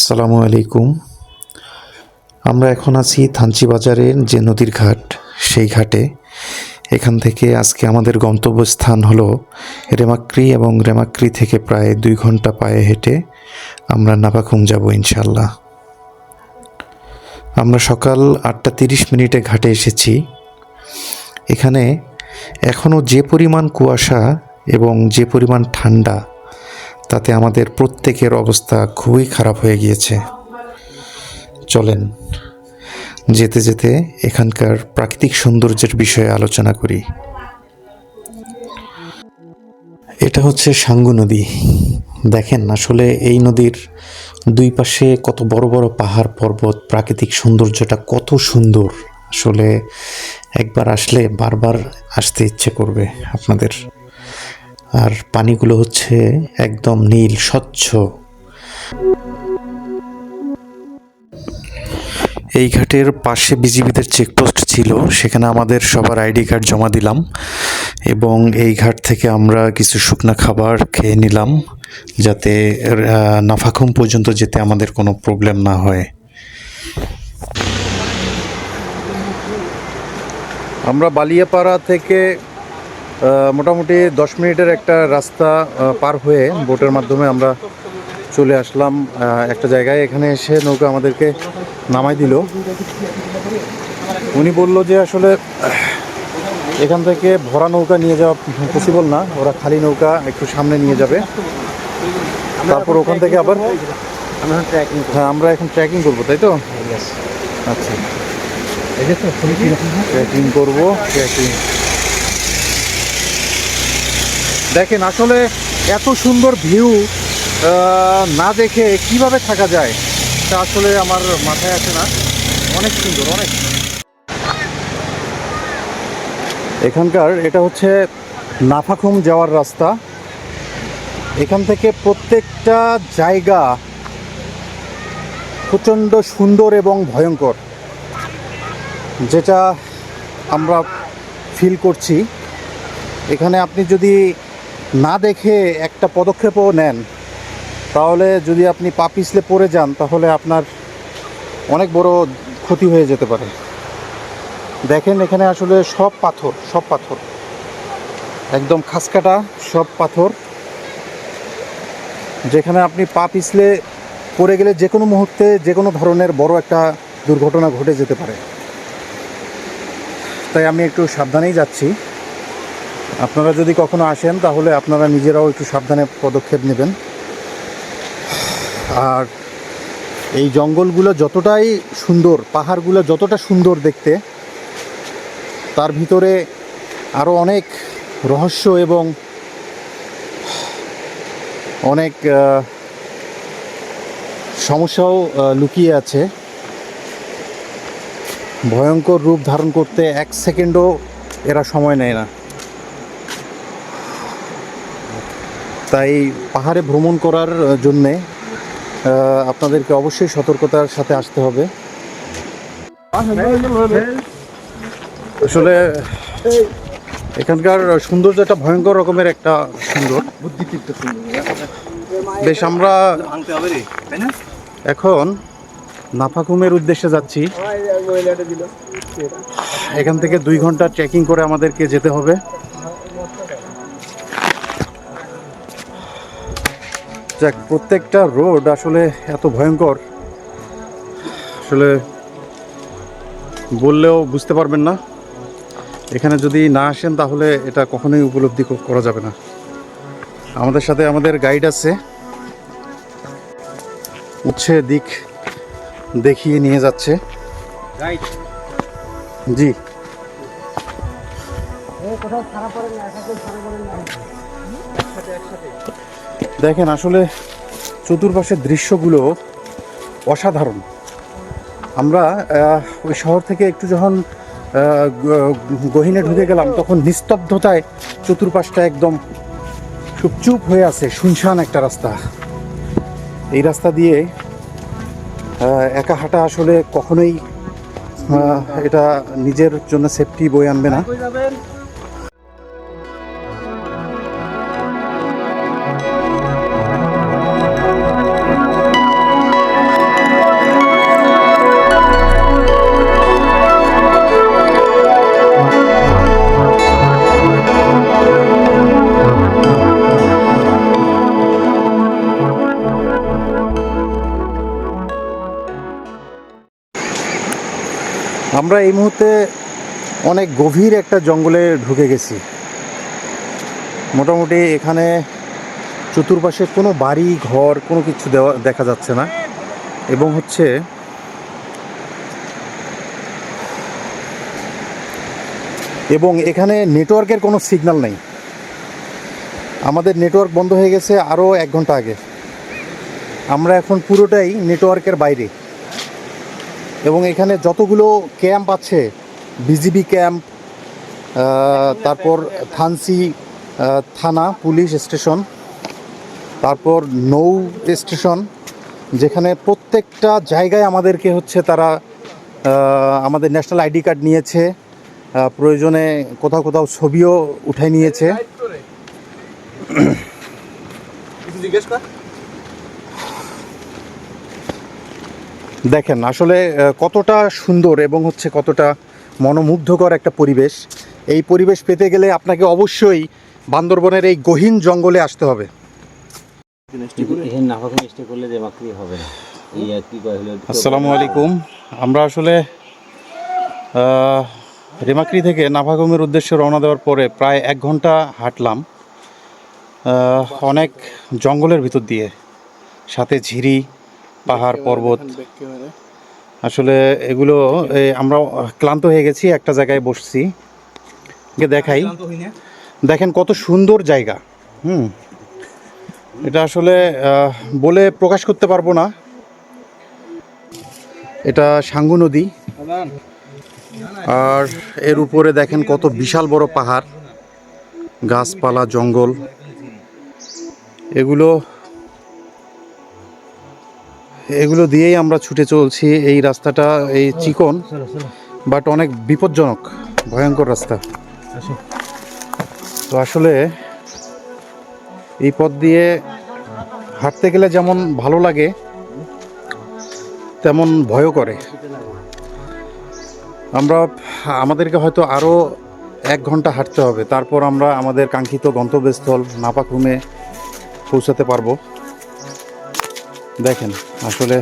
আসসালামু আলাইকুম। আমরা এখন আছি থানচি বাজারের যে নদীর ঘাট, সেই ঘাটে। এখান থেকে আজকে আমাদের গন্তব্যস্থান হলো রেমাক্রি, এবং রেমাক্রি থেকে প্রায় 2 ঘন্টা পায়ে হেঁটে আমরা নাফাখুম যাব ইনশাল্লাহ। আমরা সকাল 8:30 ঘাটে এসেছি। এখানে এখনও যে পরিমাণ কুয়াশা এবং যে পরিমাণ ঠান্ডা, তাতে আমাদের প্রত্যেকের অবস্থা খুবই খারাপ হয়ে গিয়েছে। চলেন যেতে যেতে এখানকার প্রাকৃতিক সৌন্দর্যের বিষয়ে আলোচনা করি। এটা হচ্ছে সাঙ্গু নদী। দেখেন, আসলে এই নদীর দুই পাশে কত বড় বড় পাহাড় পর্বত, প্রাকৃতিক সৌন্দর্যটা কত সুন্দর। আসলে একবার আসলে বারবার আসতে ইচ্ছে করবে আপনাদের। আর পানিগুলো হচ্ছে একদম নীল স্বচ্ছ। এই ঘাটের পাশে বিজিবিদের চেকপোস্ট ছিল, সেখানে আমাদের সবার আইডি কার্ড জমা দিলাম এবং এই ঘাট থেকে আমরা কিছু শুকনো খাবার খেয়ে নিলাম, যাতে নাফাখুম পর্যন্ত যেতে আমাদের কোনো প্রবলেম না হয়। আমরা বালিয়াপাড়া থেকে মোটামুটি 10 মিনিটের একটা রাস্তা পার হয়ে বোটের মাধ্যমে আমরা চলে আসলাম একটা জায়গায়। এখানে এসে নৌকা আমাদেরকে নামাই দিল। উনি বলল যে আসলে এখান থেকে ভরা নৌকা নিয়ে যাওয়া পসিবল না, ওরা খালি নৌকা একটু সামনে নিয়ে যাবে, তারপর ওখান থেকে আবার হ্যাঁ আমরা এখন ট্রেকিং করবো, তাই তো? আচ্ছা, ট্রেকিং করবো। ট্রেকিং দেখেন, আসলে এত সুন্দর ভিউ না দেখে কিভাবে থাকা যায় তা আসলে আমার মাথায় আসে না। অনেক সুন্দর, অনেক। এখানকার এটা হচ্ছে নাফাখুম যাওয়ার রাস্তা। এখান থেকে প্রত্যেকটা জায়গা প্রচণ্ড সুন্দর এবং ভয়ঙ্কর, যেটা আমরা ফিল করছি। এখানে আপনি যদি না দেখে একটা পদক্ষেপও নেন, তাহলে যদি আপনি পা পিছলে পড়ে যান, তাহলে আপনার অনেক বড় ক্ষতি হয়ে যেতে পারে। দেখেন, এখানে আসলে সব পাথর, সব পাথর একদম খাসকাটা, সব পাথর, যেখানে আপনি পা পিছলে পড়ে গেলে যে কোনো মুহূর্তে যে কোনো ধরনের বড় একটা দুর্ঘটনা ঘটে যেতে পারে। তাই আমি একটু সাবধানেই যাচ্ছি। আপনারা যদি কখনো আসেন, তাহলে আপনারা নিজেরাও একটু সাবধানে পদক্ষেপ নেবেন। আর এই জঙ্গলগুলো যতটাই সুন্দর, পাহাড়গুলো যতটা সুন্দর দেখতে, তার ভিতরে আরও অনেক রহস্য এবং অনেক সমস্যাও লুকিয়ে আছে। ভয়ঙ্কর রূপ ধারণ করতে 1 সেকেন্ডও এরা সময় নেয় না। তাই পাহাড়ে ভ্রমণ করার জন্যে আপনাদেরকে অবশ্যই সতর্কতার সাথে আসতে হবে। আসলে এখানকার সৌন্দর্যটা ভয়ঙ্কর রকমের একটা সুন্দর, বেশ। আমরা এখন নাফাখুমের উদ্দেশ্যে যাচ্ছি। এখান থেকে 2 ঘন্টা ট্রেকিং করে আমাদেরকে যেতে হবে। যাক, প্রত্যেকটা রোড আসলে এত ভয়ঙ্কর, আসলে বললেও বুঝতে পারবেন না। এখানে যদি না আসেন, তাহলে এটা কখনোই উপলব্ধি করা যাবে না। আমাদের সাথে আমাদের গাইড আছে, উচ্ছে দিক দেখিয়ে নিয়ে যাচ্ছে। জি, দেখেন, আসলে চতুর্পাশের দৃশ্যগুলো অসাধারণ। আমরা ওই শহর থেকে একটু যখন গহীনে ঢুকে গেলাম, তখন নিস্তব্ধতায় চতুর্পাশটা একদম চুপ হয়ে আছে, শুনশান একটা রাস্তা। এই রাস্তা দিয়ে একা হাঁটা আসলে কখনোই এটা নিজের জন্য সেফটি বয়ে আনবে না। আমরা এই মুহূর্তে অনেক গভীর একটা জঙ্গলে ঢুকে গেছি। মোটামুটি এখানে চতুর্পাশে কোনো বাড়ি ঘর কোনো কিছু দেখা যাচ্ছে না, এবং হচ্ছে এখানে নেটওয়ার্কের কোনো সিগন্যাল নেই। আমাদের নেটওয়ার্ক বন্ধ হয়ে গেছে আরও 1 ঘন্টা আগে। আমরা এখন পুরোটাই নেটওয়ার্কের বাইরে, এবং এখানে যতগুলো ক্যাম্প আছে, বিজিবি ক্যাম্প, তারপর থানসি থানা পুলিশ স্টেশন, তারপর নৌ স্টেশন, যেখানে প্রত্যেকটা জায়গায় আমাদেরকে হচ্ছে তারা আমাদের ন্যাশনাল আইডি কার্ড নিয়েছে, প্রয়োজনে কোথাও কোথাও ছবিও উঠাই নিয়েছে। দেখেন আসলে কতটা সুন্দর এবং হচ্ছে কতটা মনোমুগ্ধকর একটা পরিবেশ। এই পরিবেশ পেতে গেলে আপনাকে অবশ্যই বান্দরবনের এই গহীন জঙ্গলে আসতে হবে। আসসালামু আলাইকুম। আমরা আসলে রেমাক্রি থেকে নাভাগমের উদ্দেশ্যে রওনা দেওয়ার পরে প্রায় 1 ঘন্টা হাঁটলাম অনেক জঙ্গলের ভিতর দিয়ে, সাথে ঝিরি, পাহাড়, পর্বত। আসলে এগুলো আমরা ক্লান্ত হয়ে গেছি, একটা জায়গায় বসছি। দেখাই, দেখেন কত সুন্দর জায়গা। এটা আসলে বলে প্রকাশ করতে পারবো না। এটা সাঙ্গু নদী, আর এর উপরে দেখেন কত বিশাল বড় পাহাড়, গাছপালা, জঙ্গল। এগুলো দিয়েই আমরা ছুটে চলছি। এই রাস্তাটা এই চিকন, বাট অনেক বিপজ্জনক, ভয়ঙ্কর রাস্তা। তো আসলে এই পথ দিয়ে হাঁটতে গেলে যেমন ভালো লাগে, তেমন ভয়ও করে। আমাদেরকে হয়তো আরও 1 ঘন্টা হাঁটতে হবে, তারপর আমরা আমাদের কাঙ্ক্ষিত গন্তব্যস্থল নাফাখুমে পৌঁছাতে পারবো। দেখেন আসলে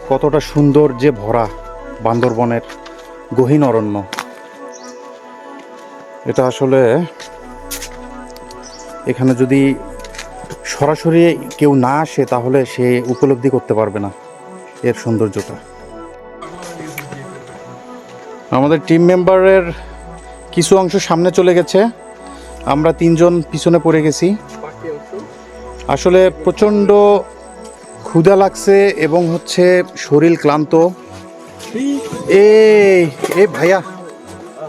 কতটা সুন্দর যে ভরা বান্দরবনের গহীন অরণ্য। এটা আসলে এখানে যদি সরাসরি কেউ না আসে তাহলে সে উপলব্ধি করতে পারবে না এর সৌন্দর্যটা। আমাদের টিম মেম্বারের কিছু অংশ সামনে চলে গেছে, আমরা 3 জন পিছনে পড়ে গেছি। আসলে প্রচণ্ড ক্ষুধা লাগছে এবং হচ্ছে শরীর ক্লান্ত। এই ভাইয়া,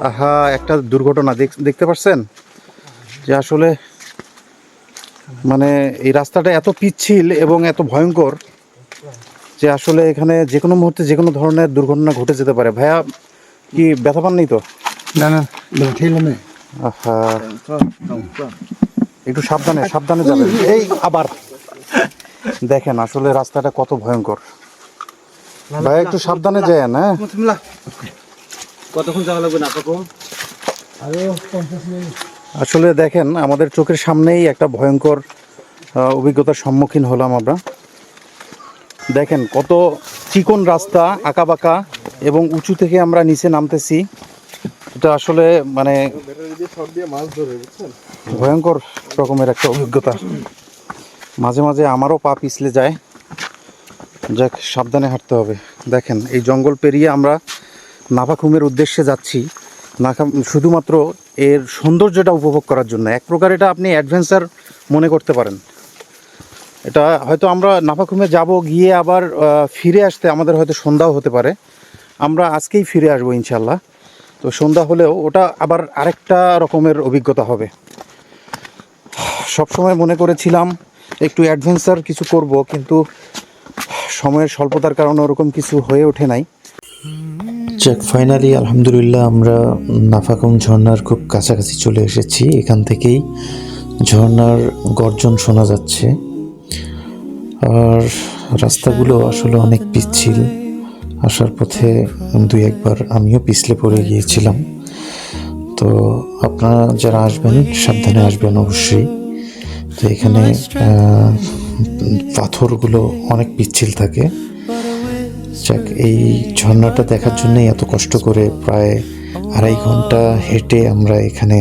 আহা, একটা দুর্ঘটনা দেখতে পাচ্ছেন যে আসলে মানে এই রাস্তাটা এত পিচ্ছিল এবং এত ভয়ঙ্কর যে আসলে এখানে যে কোনো মুহূর্তে যে কোনো ধরনের দুর্ঘটনা ঘটে যেতে পারে। ভাইয়া, কি ব্যথা পান নেই তো? না না, আহা, একটু সাবধানে সাবধানে যাবেন। এই আবার দেখেন আসলে রাস্তাটা কত ভয়ঙ্কর। ভাই একটু সাবধানে যান। হ্যাঁ, কতক্ষণ যাওয়া লাগবে না? আসলে দেখেন আমাদের চোখের সামনেই একটা ভয়ঙ্কর অভিজ্ঞতার সম্মুখীন হলাম আমরা। দেখেন কত চিকন রাস্তা, আঁকাবাঁকা, এবং উঁচু থেকে আমরা নিচে নামতেছি। এটা আসলে মানে ভয়ঙ্কর রকমের একটা অভিজ্ঞতা। মাঝে মাঝে আমারও পা পিছলে যায়। যাক, সাবধানে হাঁটতে হবে। দেখেন এই জঙ্গল পেরিয়ে আমরা নাফাখুমের উদ্দেশ্যে যাচ্ছি, শুধুমাত্র এর সৌন্দর্যটা উপভোগ করার জন্য। এক প্রকার এটা আপনি অ্যাডভেঞ্চার মনে করতে পারেন। এটা হয়তো আমরা নাফাখুমে যাব, গিয়ে আবার ফিরে আসতে আমাদের হয়তো সন্ধ্যাও হতে পারে। আমরা আজকেই ফিরে আসবো ইনশাল্লাহ। তো সন্ধ্যা হলেও ওটা আবার আরেকটা রকমের অভিজ্ঞতা হবে। সবসময় মনে করেছিলাম একটু অ্যাডভেঞ্চার কিছু করব, কিন্তু সময়ের স্বল্পতার কারণে ওরকম কিছু হয়ে ওঠে নাই। যাক, ফাইনালি আলহামদুলিল্লাহ আমরা নাফাখুম ঝর্ণার খুব কাছাকাছি চলে এসেছি। এখান থেকেই ঝর্ণার গর্জন শোনা যাচ্ছে। আর রাস্তাগুলো আসলে অনেক পিচ্ছিল। আসার পথে 2-1 বার আমিও পিছলে পড়ে গিয়েছিলাম। তো আপনারা যারা আসবেন সাবধানে আসবেন অবশ্যই। তো এখানে পাথরগুলো অনেক পিচ্ছিল থাকে। যাক, এই ঝর্ণাটা দেখার জন্যই এত কষ্ট করে প্রায় 2.5 ঘন্টা হেঁটে আমরা এখানে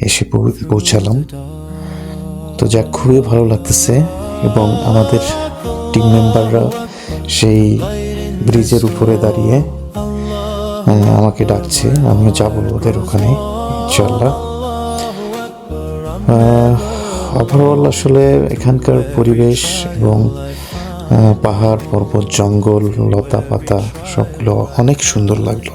এসে পৌঁছালাম। তো যাক, খুবই ভালো লাগতেছে। এবং আমাদের টিম মেম্বাররা সেই ব্রিজের উপরে দাঁড়িয়ে আমাকে ডাকছে, আমিও যাবো ওদের ওখানে ইনশাল্লাহ। ওভারঅল আসলে এখানকার পরিবেশ এবং পাহাড়, পর্বত, জঙ্গল, লতা পাতা সবগুলো অনেক সুন্দর লাগলো।